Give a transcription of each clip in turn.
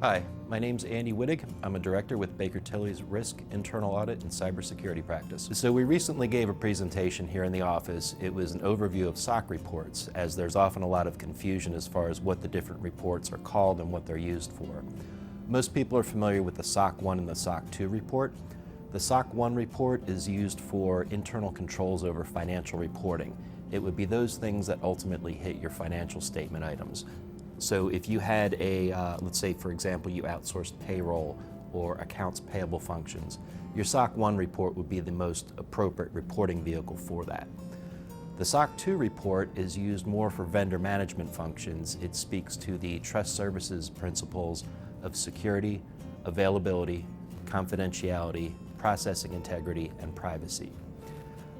Hi, my name's Andy Wittig. I'm a director with Baker Tilly's Risk, Internal Audit, and Cybersecurity Practice. So we recently gave a presentation here in the office. It was an overview of SOC reports, as there's often a lot of confusion as far as what the different reports are called and what they're used for. Most people are familiar with the SOC 1 and the SOC 2 report. The SOC 1 report is used for internal controls over financial reporting. It would be those things that ultimately hit your financial statement items. So if you had let's say for example you outsourced payroll or accounts payable functions, your SOC 1 report would be the most appropriate reporting vehicle for that. The SOC 2 report is used more for vendor management functions. It speaks to the trust services principles of security, availability, confidentiality, processing integrity, and privacy.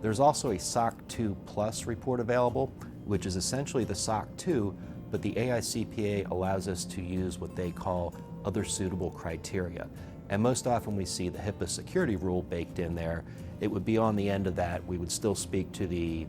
There's also a SOC 2 Plus report available, which is essentially the SOC 2, but the AICPA allows us to use what they call other suitable criteria. And most often we see the HIPAA security rule baked in there. It would be on the end of that. We would still speak to the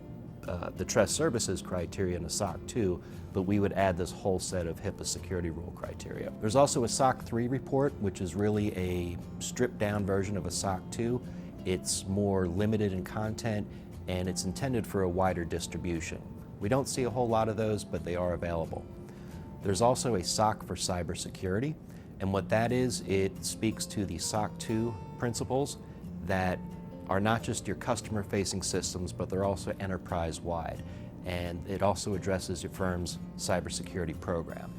trust services criteria in the SOC 2, but we would add this whole set of HIPAA security rule criteria. There's also a SOC 3 report, which is really a stripped down version of a SOC 2. It's more limited in content and it's intended for a wider distribution. We don't see a whole lot of those, but they are available. There's also a SOC for cybersecurity, and what that is, it speaks to the SOC 2 principles that are not just your customer-facing systems, but they're also enterprise-wide, and it also addresses your firm's cybersecurity program.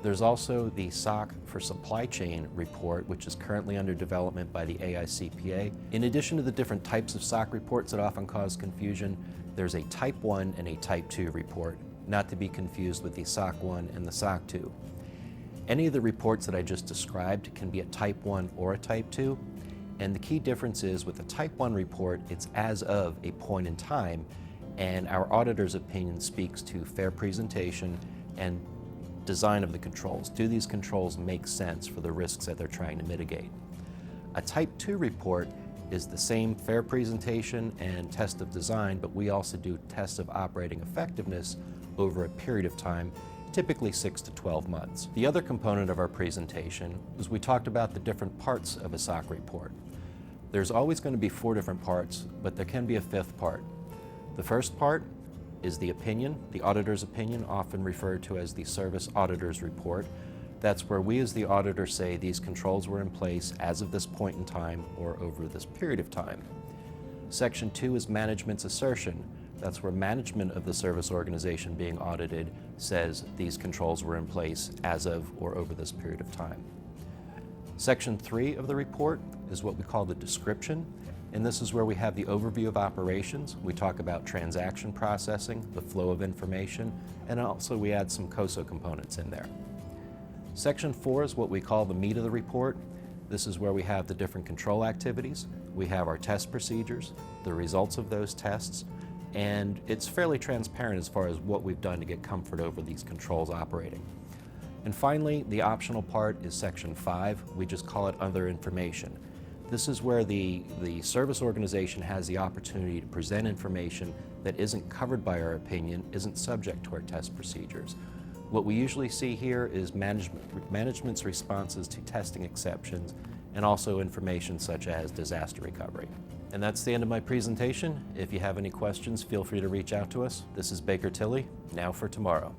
There's also the SOC for supply chain report, which is currently under development by the AICPA. In addition to the different types of SOC reports that often cause confusion, there's a Type 1 and a Type 2 report, not to be confused with the SOC 1 and the SOC 2. Any of the reports that I just described can be a Type 1 or a Type 2, and the key difference is with the Type 1 report, it's as of a point in time, and our auditor's opinion speaks to fair presentation and design of the controls. Do these controls make sense for the risks that they're trying to mitigate? A Type 2 report is the same fair presentation and test of design, but we also do tests of operating effectiveness over a period of time, typically 6 to 12 months. The other component of our presentation is we talked about the different parts of a SOC report. There's always going to be 4 different parts, but there can be a 5th part. The first part is the opinion, the auditor's opinion, often referred to as the service auditor's report. That's where we as the auditor say these controls were in place as of this point in time or over this period of time. Section 2 is management's assertion. That's where management of the service organization being audited says these controls were in place as of or over this period of time. Section 3 of the report is what we call the description, and this is where we have the overview of operations. We talk about transaction processing, the flow of information, and also we add some COSO components in there. Section 4 is what we call the meat of the report. This is where we have the different control activities. We have our test procedures, the results of those tests, and it's fairly transparent as far as what we've done to get comfort over these controls operating. And finally, the optional part is Section 5. We just call it other information. This is where the service organization has the opportunity to present information that isn't covered by our opinion, isn't subject to our test procedures. What we usually see here is management's responses to testing exceptions and also information such as disaster recovery. And that's the end of my presentation. If you have any questions, feel free to reach out to us. This is Baker Tilly, now for tomorrow.